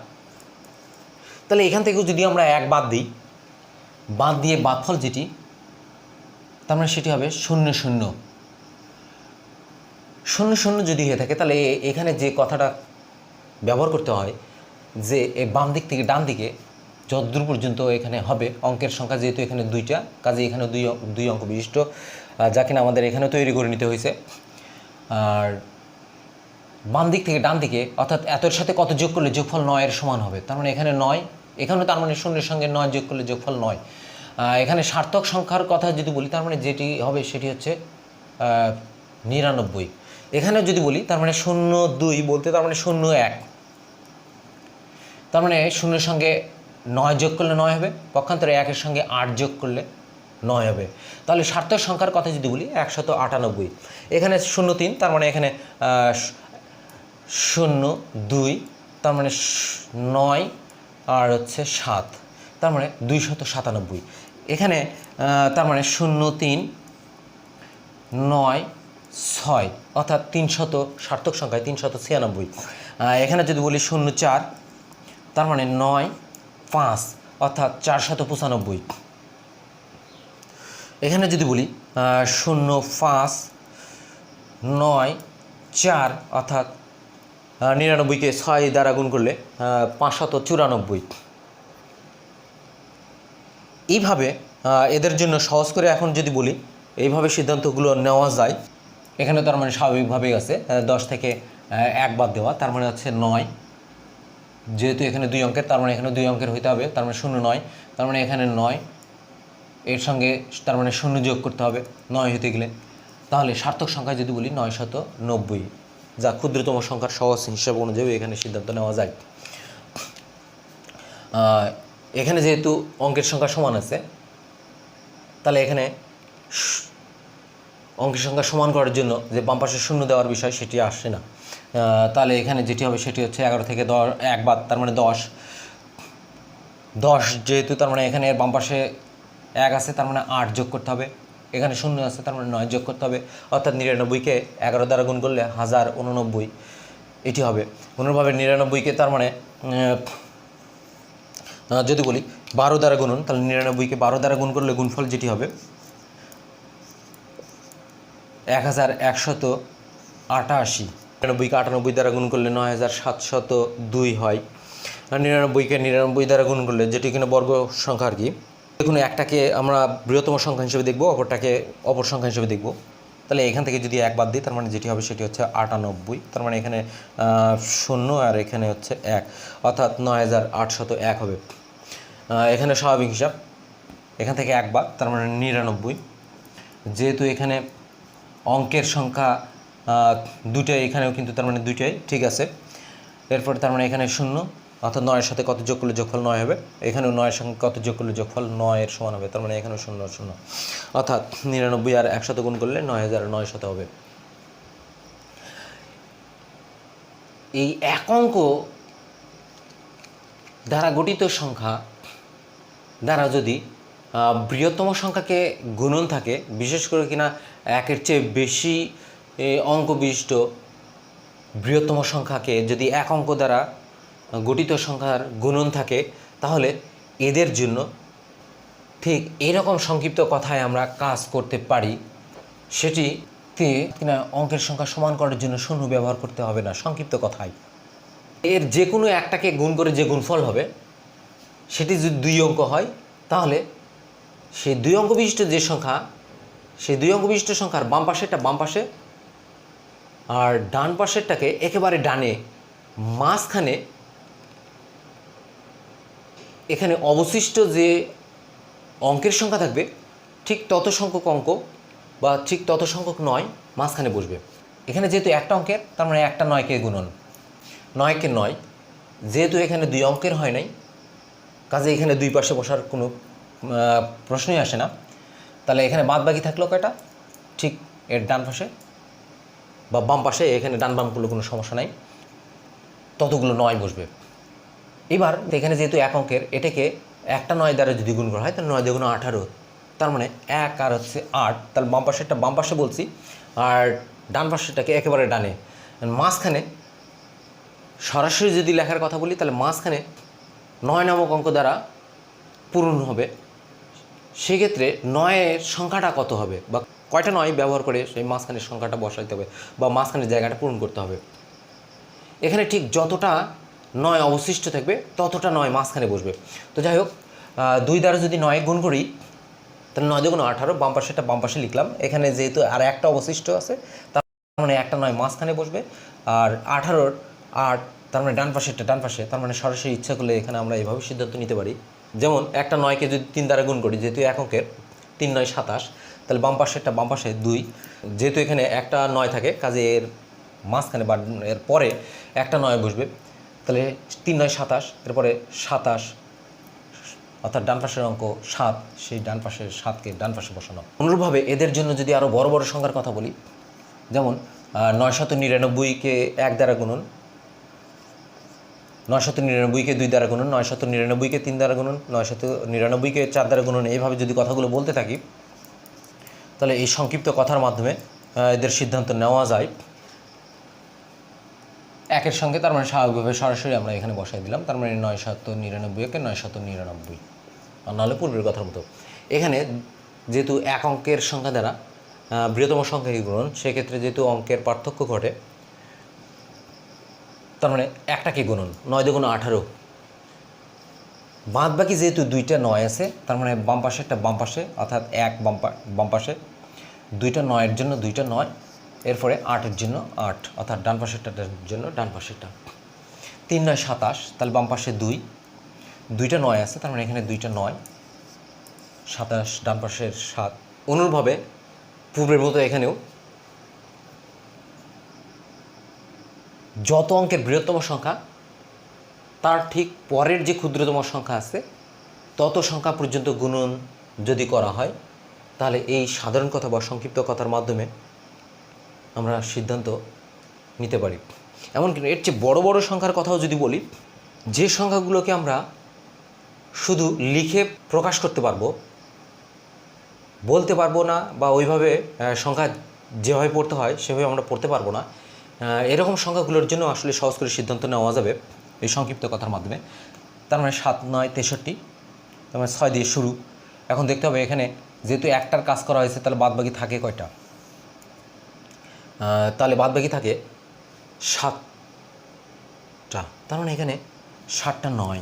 তাহলে এখান থেকেও যদি আমরা 1 বাদ দিই, বাদ দিয়ে বাদফল যেটি, তার মানে সেটি হবে 0 0 0 0 যদি হয়ে থাকে, তাহলে এখানে যে কথাটা ব্যবহার করতে হয় যে এই বাম দিক থেকে ডান দিকে যতদূর পর্যন্ত এখানে হবে অঙ্কের সংখ্যা, যেহেতু এখানে 2টা, কাজে এখানে 2 অঙ্ক বিশিষ্ট, যা কিনা আমাদের এখানে তৈরি করে নিতে হয়েছে। আর বাম দিক থেকে ডান দিকে অর্থাৎ এতর সাথে কত যোগ করলে যোগফল 9 এর সমান হবে, তার মানে এখানে 9, এখানে তার মানে 0 এর সঙ্গে 9 যোগ করলে যোগফল 9। এখানে সার্থক সংখ্যার কথা যদি বলি, তার মানে যেটি হবে সেটি হচ্ছে 99। এখানে যদি বলি তার মানে 0 2 বলতে তার মানে 0 1, তার মানে 0 এর সঙ্গে 9 যোগ করলে 9 হবে, পক্ষান্তরে 1 এর সঙ্গে 8 যোগ করলে 9 হবে। তাহলে সার্থক সংখ্যার কথা যদি বলি 198। এখানে 0 3, তার মানে এখানে 0 2, তার মানে 9 আর হচ্ছে 7, তার মানে 297। এখানে তার মানে 0 3 9 6, অর্থাৎ 300, সার্থক সংখ্যায় 396। এখানে যদি বলি 0 4, তার মানে 9 5, অর্থাৎ 495। এখানে যদি বলি 0 5 9 4, অর্থাৎ 99কে 6 দ্বারা গুণ করলে 594। এইভাবে এদের জন্য সহজ করে এখন যদি বলি, এইভাবে সিদ্ধান্তগুলো নেওয়া যায়। এখানে তার মানে স্বাভাবিকভাবেই আছে 10 থেকে 1 বাদ দেওয়া, তার মানে হচ্ছে 9। যেহেতু এখানে 2 অঙ্কের, তার মানে এখানে 2 অঙ্কের হইতে হবে, তার মানে 0 9, তার মানে এখানে 9, এর সঙ্গে তার মানে 0 যোগ করতে হবে 9 হতে গেলে। তাহলে সার্থক সংখ্যা যদি বলি 990, যা ক্ষুদ্রতম সংখ্যার সহজ হিসাব অনুযায়ী এখানে সিদ্ধান্ত নেওয়া যায়। এখানে যেহেতু অঙ্কের সংখ্যা সমান আছে, তাহলে এখানে অঙ্কের সংখ্যা সমান করার জন্য যে বাম পাশে 0 দেওয়ার বিষয় সেটি আসছে না। তাহলে এখানে যেটি হবে সেটি হচ্ছে 11 থেকে 1 বাদ, তার মানে 10। 10 যেহেতু তার মানে এখানে বাম পাশে 1 আছে, তার মানে 8 যোগ করতে হবে, এখানে 0 আছে, তার মানে 9 যোগ করতে হবে, অর্থাৎ 99কে 11 দ্বারা গুণ করলে 1089 এটি হবে। অনুরূপভাবে 99কে তার মানে যদি বলি 12 দ্বারা গুণন, তাহলে 99কে 12 দ্বারা গুণ করলে গুণফল যেটি হবে 1188। 99কে 98 দ্বারা গুণ করলে 9702 হয়। 99কে 99 দ্বারা গুণ করলে, যেটি কিনা বর্গ সংখ্যা আর কি, দেখুন একটাকে আমরা বৃহত্তম সংখ্যা হিসেবে দেখব, অপরটাকে অপর সংখ্যা হিসেবে দেখব। তাহলে এখান থেকে যদি 1 বাদ দিই, তার মানে যেটি হবে সেটি হচ্ছে 98, তার মানে এখানে 0 আর এখানে হচ্ছে 1, অর্থাৎ 9801 হবে। এখানে স্বাভাবিক হিসাব, এখান থেকে 1 বাদ, তার মানে 99। যেহেতু এখানে অঙ্কের সংখ্যা 2টাই, এখানেও কিন্তু তার মানে 2টাই ঠিক আছে। এরপর তার মানে এখানে 0, অর্থাৎ 9 এর সাথে কত যোগ করলে যোগফল 9 হবে, এখানেও 9 এর সঙ্গে কত যোগ করলে যোগফল 9 এর সমান হবে, তার মানে এখানেও 0 0, অর্থাৎ 99 আর 100 গুণ করলে 9900 হবে। এই এক অঙ্ক দ্বারা গঠিত সংখ্যা দ্বারা যদি বৃহত্তম সংখ্যাকে গুণন থাকে, বিশেষ করে কিনা 1-এর চেয়ে বেশি অঙ্ক বিশিষ্ট বৃহত্তম সংখ্যাকে যদি 1 অঙ্ক দ্বারা গঠিত সংখ্যার গুণন থাকে, তাহলে এদের জন্য ঠিক এরকম সংক্ষিপ্ত কথায় আমরা কাজ করতে পারি। সেটিতে কিনা অঙ্কের সংখ্যা সমান করার জন্য 0 ব্যবহার করতে হবে না, সংক্ষিপ্ত কথায় এর যে কোনো একটাকে গুণ করে যে গুণফল হবে সেটি যদি 2 অঙ্ক হয়, তাহলে সেই 2 অঙ্ক বিশিষ্ট যে সংখ্যা, সেই 2 অঙ্ক বিশিষ্ট সংখ্যার বাম পাশেরটা বাম পাশে আর ডান পাশেরটাকে একেবারে ডানে, মাঝখানে এখানে অবশিষ্ট যে অঙ্কের সংখ্যা থাকবে ঠিক তত সংখ্যক অঙ্ক বা ঠিক তত সংখ্যক 9 মাঝখানে বসবে। এখানে যেহেতু একটা অঙ্কের, তার মানে একটা 9কে গুণন, 9কে 9, যেহেতু এখানে 2 অঙ্কের হয় নাই, কাজে এখানে 2 পাশে বসার কোনো প্রশ্নই আসে না। তাহলে এখানে বাদ বাকি থাকলো কয়টা, ঠিক এর ডান পাশে বা বাম পাশে, এখানে ডান বামগুলো কোনো সমস্যা নাই, ততগুলো 9 বসবে। এবার এখানে যেহেতু এক অঙ্কের, এটাকে একটা 9 দ্বারা যদি গুণ করা হয় তাহলে 9 দ্বিগুণ 18, তার মানে 1 আর হচ্ছে 8, তাহলে বাম পাশেরটা বাম পাশে বলছি আর ডান পাশেরটাকে একেবারে ডানে। মাঝখানে সরাসরি যদি লেখার কথা বলি তাহলে মাঝখানে 9 নামক অঙ্ক দ্বারা পূরণ হবে। সেক্ষেত্রে 9-এর সংখ্যাটা কত হবে বা কয়টা 9 ব্যবহার করে সেই মাঝখানের সংখ্যাটা বসাইতে হবে বা মাঝখানের জায়গাটা পূরণ করতে হবে। এখানে ঠিক যতটা 9 অবশিষ্ট থাকবে ততটা 9 মাঝখানে বসবে। তো যাই হোক, 2 দ্বারা যদি 9 গুণ করি তাহলে 9 দুগুণ 18, বাম পাশেরটা বাম পাশে লিখলাম। এখানে যেহেতু আর একটা অবশিষ্ট আছে তার মানে একটা 9 মাঝখানে বসবে, আর 18-র 8 তার মানে ডান পাশেরটা ডান পাশে, তার মানে সরাসরি ইচ্ছা করলে এখানে আমরা এইভাবে সিদ্ধান্ত নিতে পারি। যেমন একটা 9কে যদি 3 দ্বারা গুণ করি, যেহেতু এক অঙ্কের 3 9 27, তাহলে বাম পাশেরটা বাম পাশে 2, যেহেতু এখানে একটা 9 থাকে কাজে এর মাঝখানে বা এর পরে একটা 9 বসবে, তাহলে 3 9 27, এরপরে 27, অর্থাৎ ডান পাশের অঙ্ক 7, সেই ডান পাশের 7কে ডান পাশে বসানো। অনুরূপভাবে এদের জন্য যদি আরও বড় বড় সংখ্যার কথা বলি, যেমন 999কে 1 দ্বারা গুণন, 999কে 2 দ্বারা গুণন, 999কে 3 দ্বারা গুণন, 999কে 4 দ্বারা গুণন, এইভাবে যদি কথাগুলো বলতে থাকি তাহলে এই সংক্ষিপ্ত কথার মাধ্যমে এদের সিদ্ধান্ত নেওয়া যায়। একের সঙ্গে তার মানে স্বাভাবিকভাবে সরাসরি আমরা এখানে বসাই দিলাম, তার মানে 999কে 999, আর নাহলে পূর্বের কথার মতো। এখানে যেহেতু এক অঙ্কের সংখ্যা দ্বারা বৃহত্তম সংখ্যাকে গুণন, সেক্ষেত্রে যেহেতু অঙ্কের পার্থক্য ঘটে, তার মানে একটাকে গুণন, 9 দুগুণ 18। বাদ বাকি যেহেতু 2টা 9 আছে, তার মানে বাম পাশেরটা বাম পাশে, অর্থাৎ এক বাম পাশে, 2টা 9-এর জন্য 2টা 9, এরপরে 8-এর জন্য 8, অর্থাৎ ডান পাশেরটার জন্য ডান পাশেরটা। 3 9 27, তাহলে বাম পাশে 2টা 9 আছে, তার মানে এখানে 2টা 9, 27 ডান পাশের 7। অনুরূপভাবে পূর্বের মতো এখানেও যত অঙ্কের বৃহত্তম সংখ্যা তার ঠিক পরের যে ক্ষুদ্রতম সংখ্যা আছে তত সংখ্যা পর্যন্ত গুণন যদি করা হয় তাহলে এই সাধারণ কথা বা সংক্ষিপ্ত কথার মাধ্যমে আমরা সিদ্ধান্ত নিতে পারি। এমনকি এর চেয়ে বড় বড় সংখ্যার কথাও যদি বলি, যে সংখ্যাগুলোকে আমরা শুধু লিখে প্রকাশ করতে পারবো, বলতে পারবো না, বা ওইভাবে সংখ্যা যেভাবে পড়তে হয় সেভাবে আমরা পড়তে পারবো না, এরকম সংখ্যাগুলোর জন্য আসলে সহজ করে সিদ্ধান্ত নেওয়া যাবে এই সংক্ষিপ্ত কথার মাধ্যমে। তার মানে 7 9 63, তার মানে 6 দিয়ে শুরু। এখন দেখতে হবে এখানে যেহেতু একটার কাজ করা হয়েছে তাহলে বাদবাকি থাকে কয়টা, তাহলে বাদবাকি থাকে 7টা, তার মানে এখানে 7টা 9।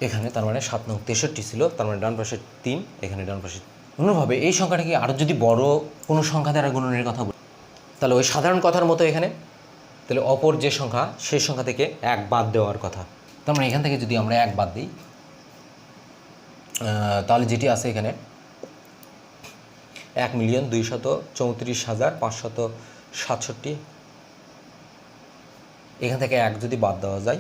এখানে তার মানে 7 9 63 ছিল, তার মানে ডান পাশে 3, এখানে ডান পাশে। অন্যভাবে এই সংখ্যাটাকে আরও যদি বড় কোনো সংখ্যা দ্বারা গুণনের কথা বলি তাহলে ওই সাধারণ কথার মতো এখানে তাহলে অপর যে সংখ্যা সেই সংখ্যা থেকে 1 বাদ দেওয়ার কথা। তার মানে এখান থেকে যদি আমরা 1 বাদ দিই তাহলে যেটি আছে এখানে 1,234,567, এখান থেকে 1 যদি বাদ দেওয়া যায়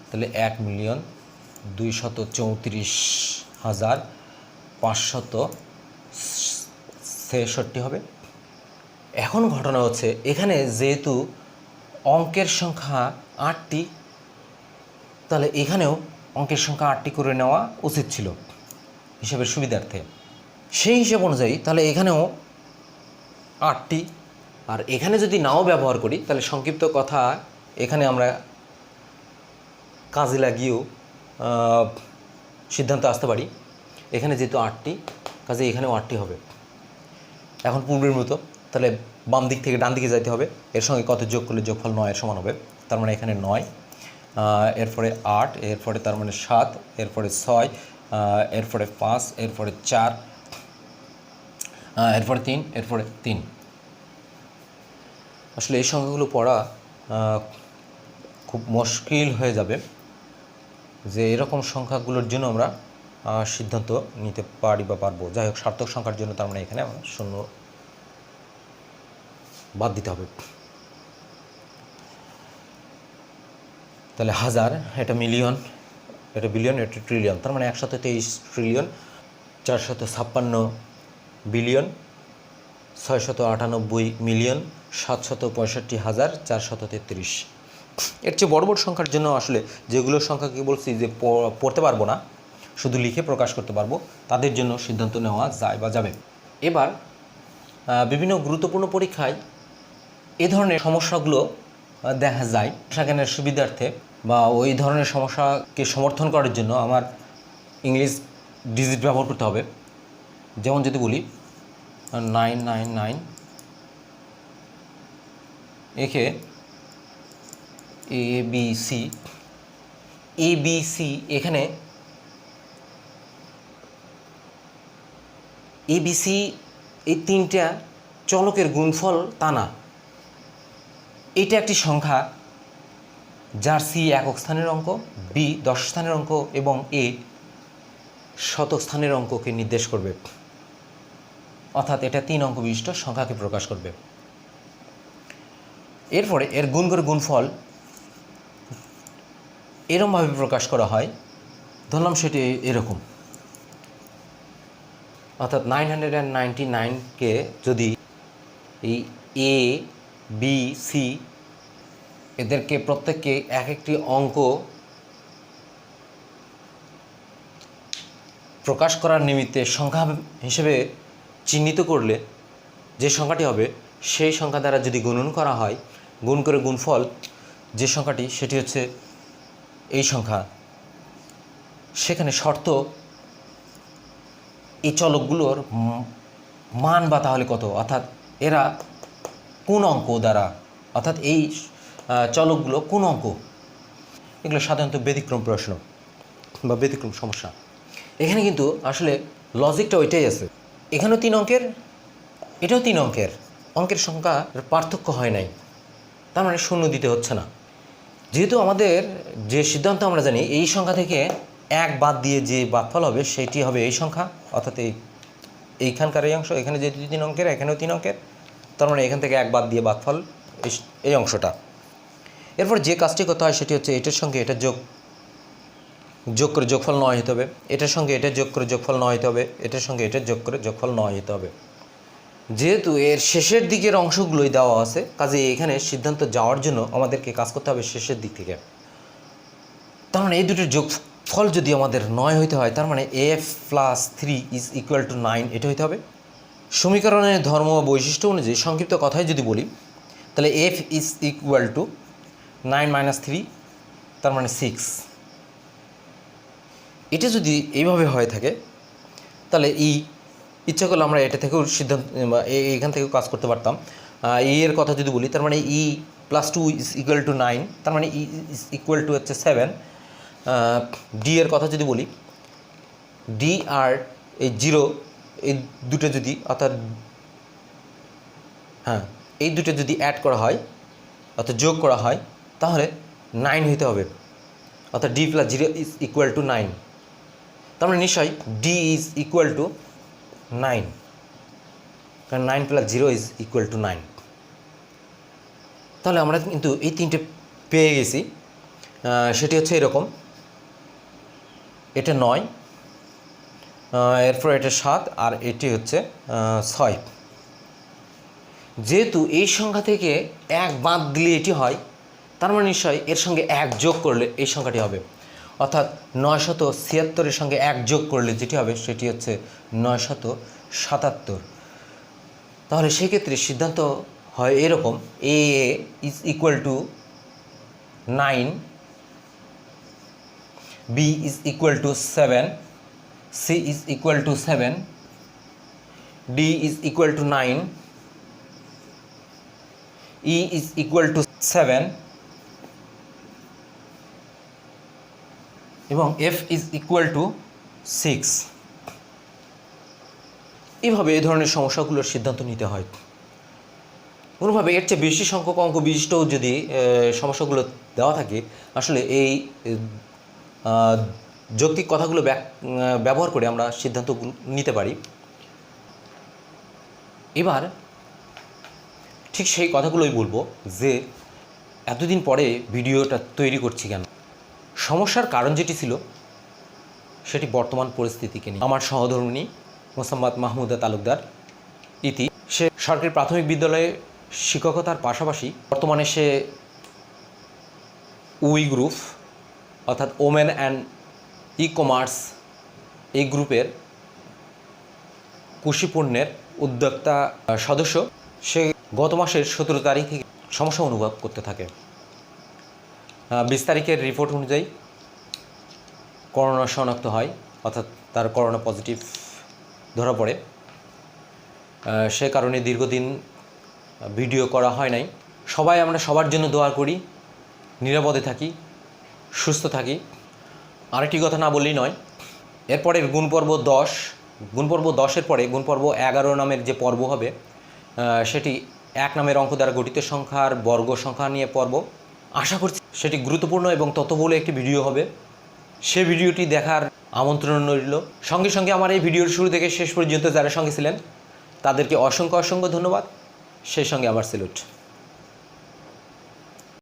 তাহলে 1,234,566 হবে। এখন ঘটনা হচ্ছে এখানে যেহেতু অঙ্কের সংখ্যা 8টি, তাহলে এখানেও অঙ্কের সংখ্যা 8টি করে নেওয়া উচিত ছিল হিসাবের সুবিধার্থে। সেই হিসাব অনুযায়ী তাহলে এখানেও 8টি, আর এখানে যদি নাও ব্যবহার করি তাহলে সংক্ষিপ্ত কথা এখানে আমরা কাজে লাগিয়েও সিদ্ধান্ত আসতে পারি। এখানে যেহেতু 8টি কাজে এখানেও 8টি হবে। এখন পূর্বের মতো তাহলে বাম দিক থেকে ডান দিকে যাইতে হবে, এর সঙ্গে কত যোগ করলে যোগফল 9-এর সমান হবে, তার মানে এখানে 9, এরপরে 8, এরপরে তার মানে 7, এরপরে 6, এরপরে 5, এরপরে 4, এরপরে 3, এরপরে 3। আসলে এই সংখ্যাগুলো পড়া খুব মুশকিল হয়ে যাবে যে এরকম সংখ্যাগুলোর জন্য আমরা সিদ্ধান্ত নিতে পারি বা পারবো। যাই হোক, সার্থক সংখ্যার জন্য তার মানে এখানে আমরা 0 বাদ দিতে হবে। তাহলে হাজার, এটা মিলিয়ন, এটা বিলিয়ন, এটা ট্রিলিয়ন, তার মানে 123 ট্রিলিয়ন 456 বিলিয়ন 698 মিলিয়ন 765,433। এর চেয়ে বড় বড় সংখ্যার জন্য আসলে যেগুলোর সংখ্যাকে বলছি যে পড়তে পারবো না, শুধু লিখে প্রকাশ করতে পারবো, তাদের জন্য সিদ্ধান্ত নেওয়া যায় বা যাবে। এবার বিভিন্ন গুরুত্বপূর্ণ পরীক্ষায় এ ধরনের সমস্যাগুলো দেখা যায়। ভাষাজ্ঞানের সুবিধার্থে বা ওই ধরনের সমস্যাকে সমর্থন করার জন্য আমার ইংলিশ ডিজিট ব্যবহার করতে হবে। যেমন যদি বলি 999 একে ABC, এখানে ABC এই তিনটা চলকের গুণফল তা না, এটা একটি সংখ্যা যার C একক স্থানের অঙ্ক, B 10 স্থানের অঙ্ক এবং A শতক স্থানের অঙ্ককে নির্দেশ করবে, অর্থাৎ এটা 3 অঙ্ক বিশিষ্ট সংখ্যাকে প্রকাশ করবে। এরপরে এর গুণ করে গুণফল এরমভাবে প্রকাশ করা হয়, ধরলাম সেটি এরকম, অর্থাৎ 999কে যদি এই A B C এদেরকে প্রত্যেককে এক একটি অঙ্ক প্রকাশ করার নিমিত্তে সংখ্যা হিসেবে চিহ্নিত করলে যে সংখ্যাটি হবে সেই সংখ্যা দ্বারা যদি গুণন করা হয়, গুণ করে গুণফল যে সংখ্যাটি সেটি হচ্ছে এই সংখ্যা। সেখানে শর্ত এই চলকগুলোর মান বা তাহলে কত, অর্থাৎ এরা কোন অঙ্ক দ্বারা, অর্থাৎ এই চলকগুলো কোন অঙ্ক, এগুলো সাধারণত ব্যতিক্রম প্রশ্ন বা ব্যতিক্রম সমস্যা। এখানে কিন্তু আসলে লজিকটা ওইটাই আছে, এখানেও 3 অঙ্কের, এটাও 3 অঙ্কের, অঙ্কের সংখ্যার পার্থক্য হয় নাই, তার মানে শূন্য দিতে হচ্ছে না। যেহেতু আমাদের যে সিদ্ধান্ত আমরা জানি এই সংখ্যা থেকে 1 বাদ দিয়ে যে বাদফল হবে সেটি হবে এই সংখ্যা, অর্থাৎ এইখানকার এই অংশ, এখানে যেহেতু 3 অঙ্কের এখানেও 3 অঙ্কের, তার মানে এখান থেকে 1 বাদ দিয়ে বাদফল এই অংশটা। এরপর যে কাজটি করতে হয় সেটি হচ্ছে এটার সঙ্গে এটা যোগ করে যোগফল 9 হতে হবে, এটার সঙ্গে এটা যোগ করে যোগফল 9 হতে হবে, এটার সঙ্গে এটা যোগ করে যোগফল 9 হতে হবে। যেহেতু এর শেষের দিকের অংশগুলোই দেওয়া আছে, কাজে এখানে সিদ্ধান্ত যাওয়ার জন্য আমাদেরকে কাজ করতে হবে শেষের দিক থেকে। তার মানে এই দুটোর যোগফল যদি আমাদের 9 হইতে হয়, তার মানে f + 3 = 9 এটা হইতে হবে। সমীকরণের ধর্ম ও বৈশিষ্ট্য অনুযায়ী সংক্ষিপ্ত কথায় যদি বলি, তাহলে f = 9 - 3, তার মানে 6। এটা যদি এইভাবে হয়ে থাকে তাহলে ইচ্ছা করলে আমরা এটা থেকেও সিদ্ধান্ত এইখান থেকেও কাজ করতে পারতাম। এর কথা যদি বলি, তার মানে e + 2 = 9, তার মানে e হচ্ছে 7। d এর কথা যদি বলি, d আর এই 0 এই দুটো যদি, অর্থাৎ এই দুটো যদি অ্যাড করা হয় অর্থাৎ যোগ করা হয় তাহলে 9 হইতে হবে, অর্থাৎ d + 0 = 9, তার মানে নিশ্চয়ই d = 9, কারণ 9 + 0 = 9। তাহলে আমরা কিন্তু এই তিনটে পেয়ে গেছি। সেটি হচ্ছে এরকম, এটা 9, এরপর এটা 7 আর এটি হচ্ছে 6। যেহেতু এই সংখ্যা থেকে 1 বাদ দিলে এটি হয়, তার মানে নিশ্চয়ই এর সঙ্গে 1 যোগ করলে এই সংখ্যাটি হবে, অর্থাৎ 976 এর সঙ্গে 1 যোগ করলে যেটি হবে সেটি হচ্ছে 977। তাহলে সেক্ষেত্রে সিদ্ধান্ত হয় এরকম, a = 9, b = 7, c = 7, d = 9, e = 7 এবং f = 6। এইভাবে এই ধরনের সমস্যাগুলোর সিদ্ধান্ত নিতে হয়। কোনোভাবে এর চেয়ে বেশি সংখ্যক অঙ্ক বিশিষ্ট যদি সমস্যাগুলো দেওয়া থাকে, আসলে এই যৌক্তিক কথাগুলো ব্যবহার করে আমরা সিদ্ধান্ত নিতে পারি। এবার ঠিক সেই কথাগুলোই বলবো যে এতদিন পরে ভিডিওটা তৈরি করছি কেন? সমস্যার কারণ যেটি ছিল সেটি বর্তমান পরিস্থিতিকে নিয়ে। আমার সহধর্মিণী মোসাম্মদ মাহমুদা তালুকদার ইতি, সে সরকারি প্রাথমিক বিদ্যালয়ে শিক্ষকতার পাশাপাশি বর্তমানে সে উই গ্রুপ অর্থাৎ ওমেন অ্যান্ড ই কমার্স এই গ্রুপের কুশিপণ্যের উদ্যোক্তা সদস্য। সে গত মাসের 17 তারিখ থেকে সমস্যা অনুভব করতে থাকে। 20 তারিখের রিপোর্ট অনুযায়ী করোনা শনাক্ত হয়, অর্থাৎ তার করোনা পজিটিভ ধরা পড়ে। সে কারণে দীর্ঘদিন ভিডিও করা হয় নাই। সবাই আমরা সবার জন্য দোয়া করি, নিরাপদে থাকি, সুস্থ থাকি। আরেকটি কথা না বললেই নয়, এরপরের গুণপর্ব 10-এর পরে গুণপর্ব 11 নামের যে পর্ব হবে সেটি 1 নামের অঙ্ক দ্বারা গঠিত সংখ্যার বর্গ সংখ্যা নিয়ে পর্ব। আশা করছি সেটি গুরুত্বপূর্ণ এবং তথ্যবহুল একটি ভিডিও হবে। সে ভিডিওটি দেখার আমন্ত্রণ রইল। সঙ্গে সঙ্গে আমার এই ভিডিওর শুরু থেকে শেষ পর্যন্ত যারা সঙ্গে ছিলেন তাদেরকে অসংখ্য ধন্যবাদ। সেই সঙ্গে আমার স্যালুট।